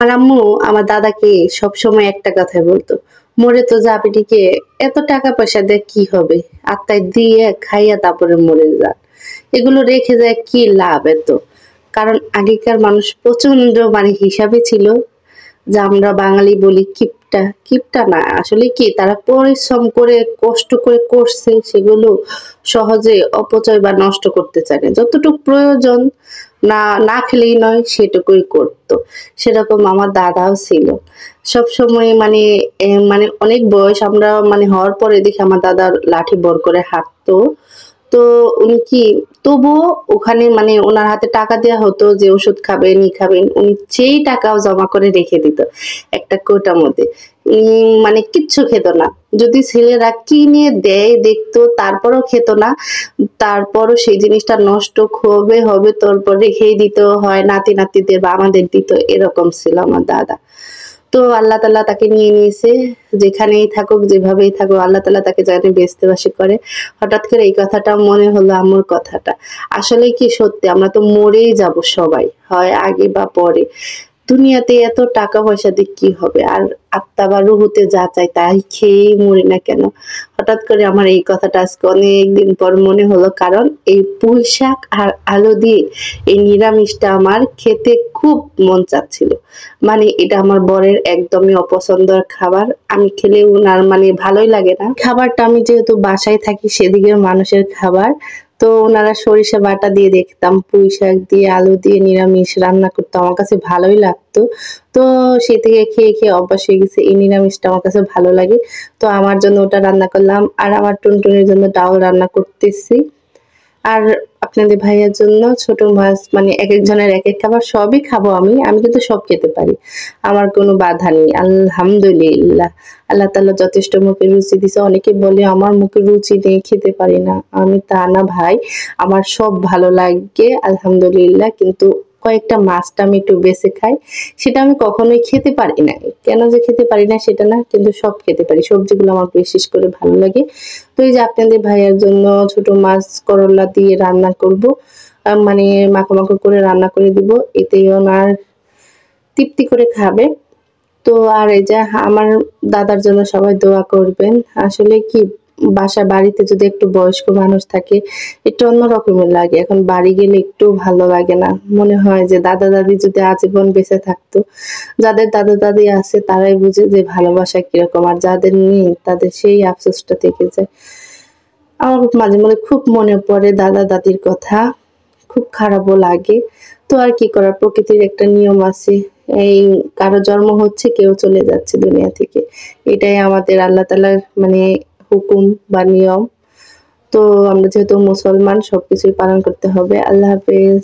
আমার আম্মু আমার দাদাকে সবসময় একটা কথাই বলতো, মরে তো যাবে ঠিকই, এত টাকা পয়সা দিয়ে কি হবে, আত্মায় দিয়ে খাইয়া তারপরে মরে যান, এগুলো রেখে যায় কি লাভ এত। কারণ আগেকার মানুষ প্রচন্ড মানে হিসাবে ছিল, যা আমরা বাঙালি বলি কিপটা, কিপটা না আসলে কি, তারা পরিশ্রম করে কষ্ট করে করছে, সেগুলো সহজে অপচয় বা নষ্ট করতে চায় না, যতটুকু প্রয়োজন না না খেলেই নয় সেটুকুই করতো। সেরকম আমার দাদাও ছিল সবসময় মানে মানে অনেক বয়স আমরা মানে হওয়ার পরে দেখি আমার দাদার লাঠি বর করে হাঁটতো। তো উনি কি তবুও ওখানে মানে উনার হাতে টাকা দেয়া হতো যে ওষুধ খাবেন, ই খাবেন। উনি যেই টাকাও জমা করে রেখে দিত একটা কৌটার মধ্যে। মানে কিচ্ছু খেত না। যদি ছেলেরা কিনে দেয় দেখতো তারপরও খেত না। তারপরও সেই জিনিসটা নষ্ট হবে তারপর রেখেই দিত, হয় নাতি-নাতিদের বা আমাদের দিত। এরকম ছিল আমার দাদা। তো আল্লাহ তাআলা তাকে নিয়ে নিয়েছে। যেখানেই থাকুক, যেভাবেই থাকুক আল্লাহ তাআলা তাকে জানে বেহেশতে-বাসী করে। হঠাৎ করে এই কথাটা মনে হলো আম্মুর কথাটা। আসলেই কি সত্যি আমরা তো মরেই যাবো সবাই। হয় আগে বা পরে। দুনিয়াতে এত টাকা পয়সা দিয়ে কি হবে? আর আত্মা বা রুহুতে যা চাই তাই খেয়েই মরি না কেন? হঠাৎ করে আমার এই কথাটা আজকে অনেকদিন পর মনে হলো। কারণ এই পুঁইশাক আর আলু দিয়ে এই নিরামিষটা আমার খেতে খুব মন চাচ্ছিল। মানে এটা আমার বরের একদমই অপছন্দের খাবার। আমি খেলেও উনার মানে ভালোই লাগে না। খাবারটা আমি যেহেতু বাসায় থাকি সেদিকের মানুষের খাবার। তো উনারা সরিষা বাটা দিয়ে দেখতাম, পুঁইশাক দিয়ে, আলু দিয়ে নিরামিষ রান্না করতো। আমার কাছে ভালোই লাগতো। তো সেই থেকে খেয়ে অভ্যাস হয়ে গেছে। এই নিরামিষটা আমার কাছে ভালো লাগে। তো আমার জন্য ওটা রান্না করলাম। আর আমার টুনটুনির জন্য ডাউল রান্না করতেছি। আর আপনাদের ভাইয়ার জন্য ছোট মাছ, মানে একেকজনের একেক খাবার, সবই খাবো আমি। আমি কিন্তু সব খেতে পারি। আমার কোনো বাধা নেই। আলহামদুলিল্লাহ। আল্লাহ তাআলা যথেষ্ট মুখে রুচি দিছে। অনেকে বলে আমার মুখে রুচি নেই, খেতে পারি না। আমি তা না ভাই। আমার সব ভালো লাগে আলহামদুলিল্লাহ। কিন্তু কয়েকটা মাছটা আমি একটু বেছে খাই। সেটা আমি কখনোই খেতে পারি না। কেন যে খেতে পারি না সেটা না, কিন্তু সব খেতে পারি। সবজিগুলো আমার বিশেষ করে ভালো লাগে। তো এই যে আপনাদের ভাইয়ার জন্য ছোট মাছ করলা দিয়ে রান্না করব। মানে মাখো করে রান্না করে দিব। এতেই ওনার তৃপ্তি করে খাবে। তো আর এই যে আমার দাদার জন্য সবাই দোয়া করবেন। আসলে কি বাড়িতে যদি একটু বয়স্ক মানুষ থাকে একটু অন্যরকমের লাগে। এখন বাড়ি গেলে একটু ভালো লাগে না। মনে হয় যে দাদা-দাদি যদি আজীবন বেঁচে থাকতো। যাদের দাদা-দাদি আছে তারাই বুঝে যে ভালোবাসা কিরকম। আর যাদের নেই তাদের সেই আফসোসটা থেকে যায়। আমার মাঝে খুব মনে পড়ে দাদা-দাদির কথা। খুব খারাপও লাগে। তো আর কি করার, প্রকৃতির একটা নিয়ম আছে। এই কারো জন্ম হচ্ছে, কেউ চলে যাচ্ছে দুনিয়া থেকে। এটাই আমাদের আল্লাহ তাআলার মানে হুকুম বা নিয়ম। তো আমরা যেহেতু মুসলমান সবকিছুই পালন করতে হবে। আল্লাহ হাফেজ।